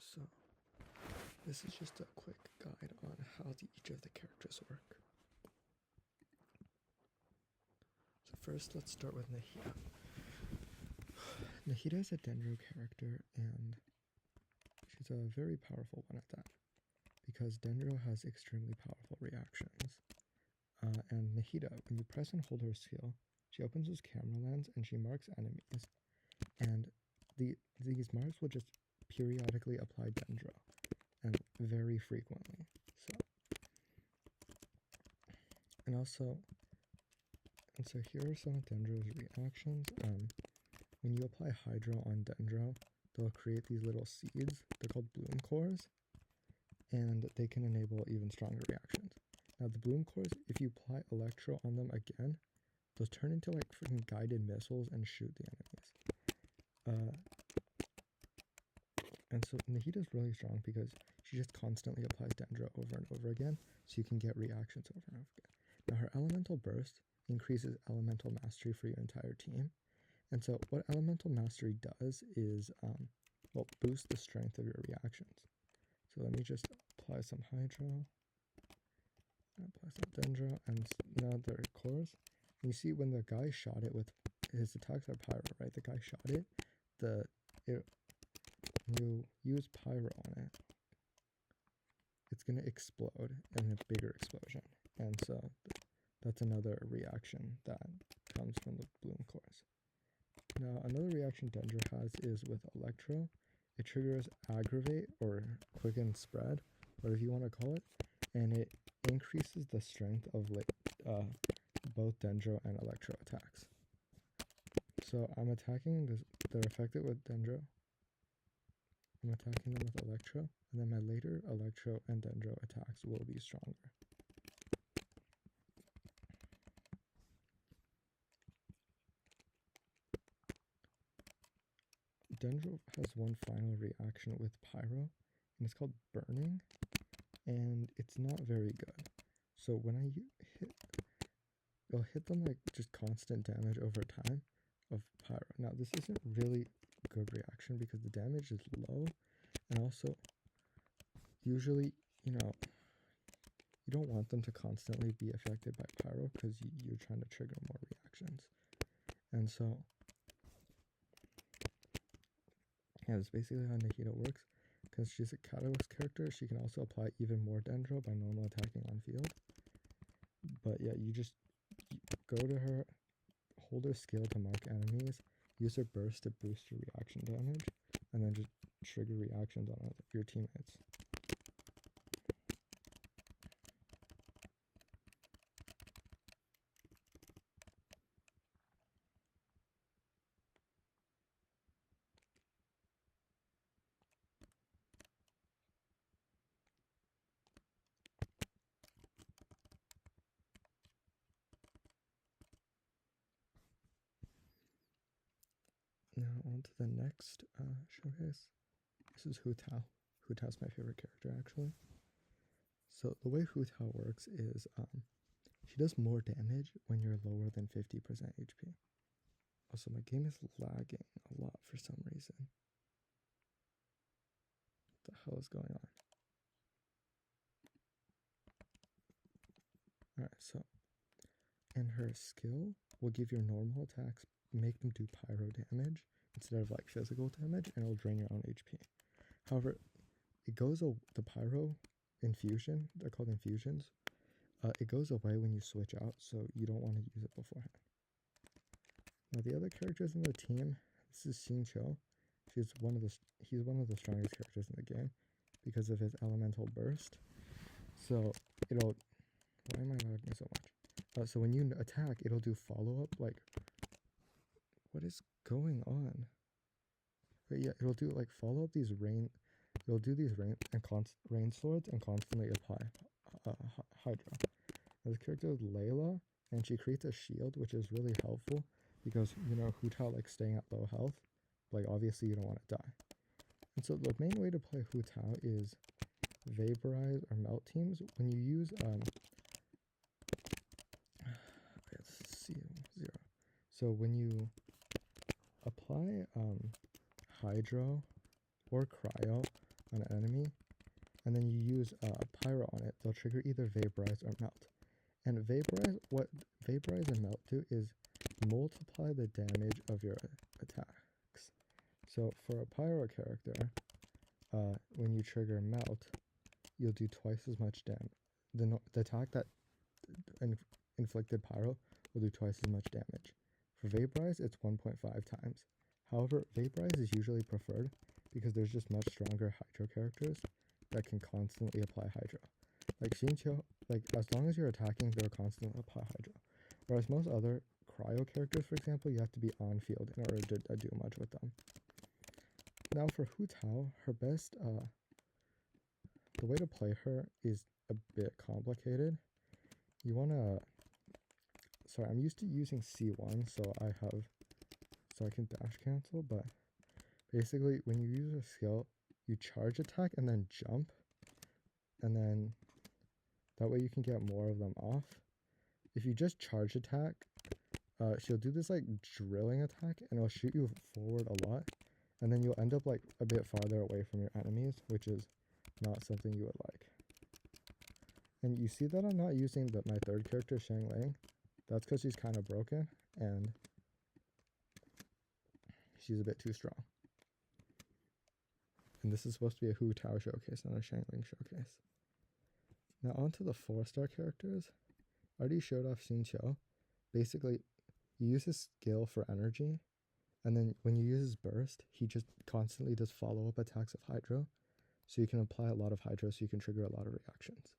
So, this is just a quick guide on how each of the characters work. So first, let's start with Nahida. Nahida is a Dendro character, and she's a very powerful one at that, because Dendro has extremely powerful reactions. And Nahida, when you press and hold her skill, she opens his camera lens and she marks enemies, and these marks will just periodically apply Dendro, and very frequently. So here are some of Dendro's reactions. When you apply Hydro on Dendro, they'll create these little seeds. They're called bloom cores, and they can enable even stronger reactions. Now the bloom cores, if you apply Electro on them again, they'll turn into like freaking guided missiles and shoot the enemies. And so Nahida's really strong because she just constantly applies Dendro over and over again, so you can get reactions over and over again. Now her Elemental Burst increases Elemental Mastery for your entire team. And so what Elemental Mastery does is, boost the strength of your reactions. So let me just apply some Hydro, apply some Dendro, and now they're cores. And you see when the guy shot it with, his attacks are Pyro, right? The guy shot it, you use Pyro on it, it's going to explode in a bigger explosion. And so that's another reaction that comes from the bloom cores. Now, another reaction Dendro has is with Electro. It triggers Aggravate or Quicken Spread, whatever you want to call it, and it increases the strength of both Dendro and Electro attacks. So I'm attacking this, they're effective with Dendro. I'm attacking them with Electro, and then my later Electro and Dendro attacks will be stronger. Dendro has one final reaction with Pyro, and it's called Burning, and it's not very good. So when I it'll hit them like just constant damage over time of Pyro. Now this isn't really a good reaction because the damage is low, and also usually, you don't want them to constantly be affected by Pyro because you're trying to trigger more reactions. And so yeah, that's basically how Nahida works. Because she's a Catalyst character, she can also apply even more Dendro by normal attacking on field. But yeah, you go to her, hold her skill to mark enemies, use her burst to boost your reaction damage, and then just trigger reactions on your teammates. Now on to the next showcase. This is Hu Tao. Hu Tao's my favorite character, actually. So the way Hu Tao works is she does more damage when you're lower than 50% HP. Also, my game is lagging a lot for some reason. What the hell is going on? Alright, so, and her skill will give your normal attacks, make them do Pyro damage instead of like physical damage, and it'll drain your own HP. However, the Pyro infusion, they're called infusions, it goes away when you switch out, so you don't want to use it beforehand. Now the other characters in the team, this is Xingqiu. He's one of the strongest characters in the game because of his Elemental Burst. So why am I lagging so much? So when you attack, it'll do follow-up, like, what is going on? But yeah, it'll do like follow-up these rain swords and constantly apply Hydra. Now, this character is Layla, and she creates a shield, which is really helpful because, Hu Tao likes staying at low health. Like, obviously you don't want to die. And so the main way to play Hu Tao is Vaporize or Melt teams. When you use let's see, 0. So when you apply Hydro or Cryo on an enemy, and then you use Pyro on it, they'll trigger either Vaporize or Melt. And Vaporize, what Vaporize and Melt do is multiply the damage of your attacks. So for a Pyro character, when you trigger Melt, you'll do twice as much damage. The attack that inflicted Pyro will do twice as much damage. For Vaporize, it's 1.5 times. However, Vaporize is usually preferred because there's just much stronger Hydro characters that can constantly apply Hydro. Like Xingqiu, like as long as you're attacking, they'll constantly apply Hydro. Whereas most other Cryo characters, for example, you have to be on field in order to do much with them. Now for Hu Tao, her best, the way to play her is a bit complicated. You wanna, sorry, I'm used to using C1, so I can dash cancel, but basically when you use a skill, you charge attack and then jump, and then that way you can get more of them off. If you just charge attack, she'll do this like drilling attack and it'll shoot you forward a lot, and then you'll end up like a bit farther away from your enemies, which is not something you would like. And you see that I'm not using my third character, Xiangling. That's because she's kind of broken and she's a bit too strong. And this is supposed to be a Hu Tao showcase, not a Xiangling showcase. Now onto the 4-star characters. I already showed off Xingqiu. Basically, you use his skill for energy, and then when you use his burst, he just constantly does follow-up attacks of Hydro, so you can apply a lot of Hydro so you can trigger a lot of reactions.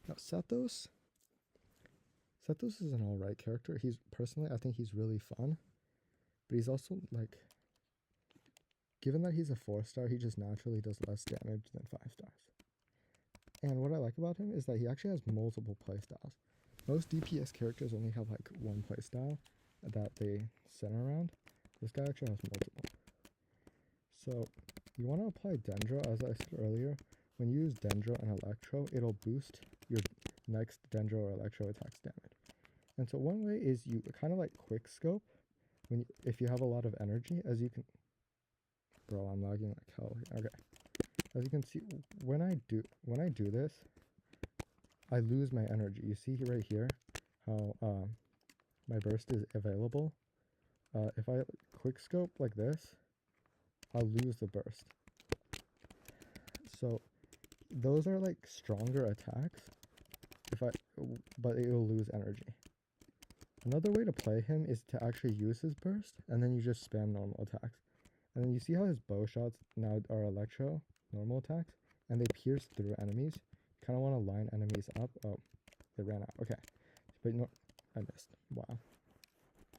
Now Sethos is an alright character. Personally, I think he's really fun, but he's also like, given that he's a 4-star, he just naturally does less damage than 5 stars. And what I like about him is that he actually has multiple playstyles. Most DPS characters only have like one playstyle that they center around. This guy actually has multiple. So you want to apply Dendro, as I said earlier. When you use Dendro and Electro, it'll boost your next Dendro or Electro attack's damage. And so one way is you kind of like quick scope if you have a lot of energy, as you can. Bro, I'm lagging like hell. Okay. As you can see, when I do this, I lose my energy. You see right here how my burst is available. If I quick scope like this, I'll lose the burst. So those are like stronger attacks, but it will lose energy. Another way to play him is to actually use his burst, and then you just spam normal attacks. And then you see how his bow shots now are Electro normal attacks, and they pierce through enemies. You kind of want to line enemies up. Oh, they ran out. Okay, but no, I missed. Wow,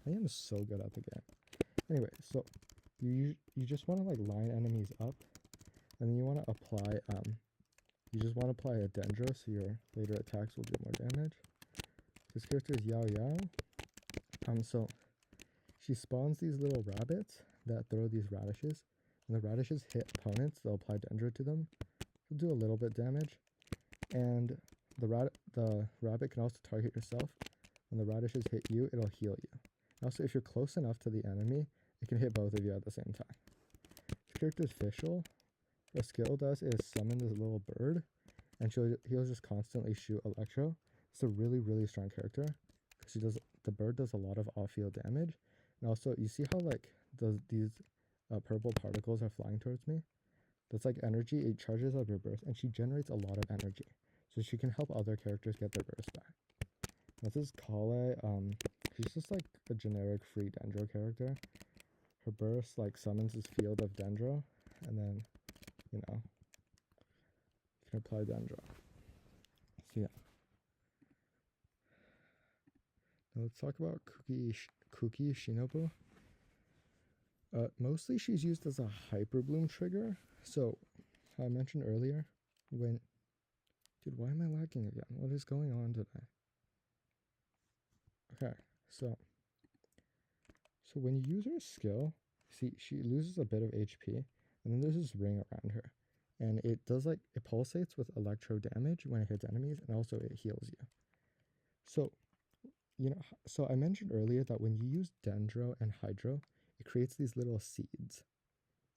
I am so good at the game. Anyway, so you just want to like line enemies up, and then you want to apply you just want to apply a Dendro so your later attacks will do more damage. This character is Yao Yao. So she spawns these little rabbits that throw these radishes. When the radishes hit opponents, they'll apply Dendro to them. It'll do a little bit damage. And the rabbit can also target yourself. When the radishes hit you, it'll heal you. Also, if you're close enough to the enemy, it can hit both of you at the same time. This character's Fischl. What skill does is summon this little bird, and he'll just constantly shoot Electro. It's a really, really strong character because the bird does a lot of off-field damage. And also, you see how like these purple particles are flying towards me? That's like energy. It charges up your burst, and she generates a lot of energy, so she can help other characters get their burst back. This is Kale. She's just like a generic free Dendro character. Her burst like summons this field of Dendro, and then you can apply Dendro. So yeah. Now let's talk about Kuki Shinobu. Mostly she's used as a Hyper Bloom trigger. So, how I mentioned earlier, dude, why am I lagging again? What is going on today? Okay, so when you use her skill, see, she loses a bit of HP, and then there's this ring around her, and it pulsates with electro damage when it hits enemies, and also it heals you. So, so I mentioned earlier that when you use Dendro and Hydro, it creates these little seeds.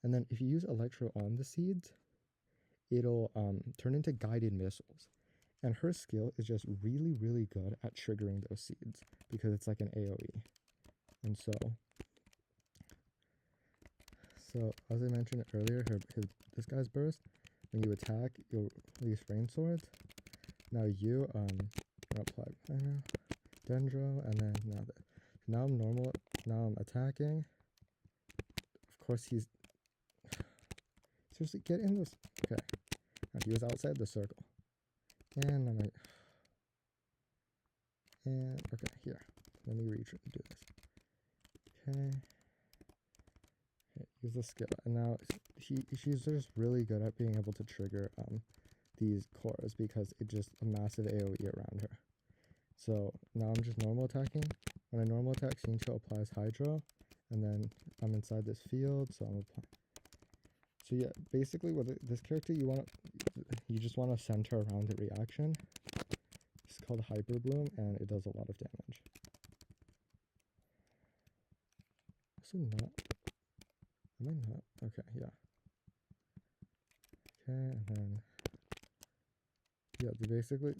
And then if you use Electro on the seeds, it'll turn into guided missiles. And her skill is just really, really good at triggering those seeds because it's like an AoE. And so as I mentioned earlier, this guy's burst, when you attack, you'll release rain swords. Now you apply Dendro, and then now I'm normal. Now I'm attacking. Of course he's seriously get in this. Okay, now he was outside the circle, and I'm like, and okay, here. Let me reach and do this. Okay. Use the skill, and now she's just really good at being able to trigger these cores because it's just a massive AoE around her. So now I'm just normal attacking. When I normal attack, Xingqiu applies Hydro, and then I'm inside this field, so I'm applying. So yeah, basically with this character, you just want to center around the reaction. It's called Hyper Bloom, and it does a lot of damage. Also not. Am I not? Okay, yeah. Okay, and then yeah, basically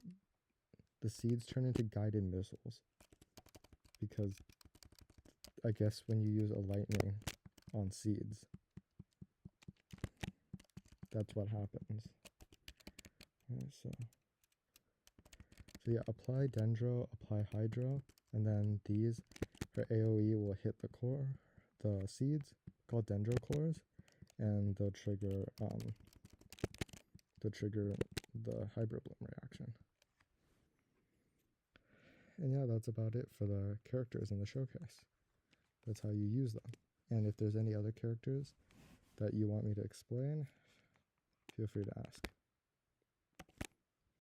the seeds turn into guided missiles because I guess when you use a lightning on seeds, that's what happens. Okay, so yeah, apply Dendro, apply Hydro, and then her AoE will hit the seeds called Dendro cores, and they'll trigger the Hyper Bloom reaction. And yeah, that's about it for the characters in the showcase. That's how you use them. And if there's any other characters that you want me to explain, feel free to ask.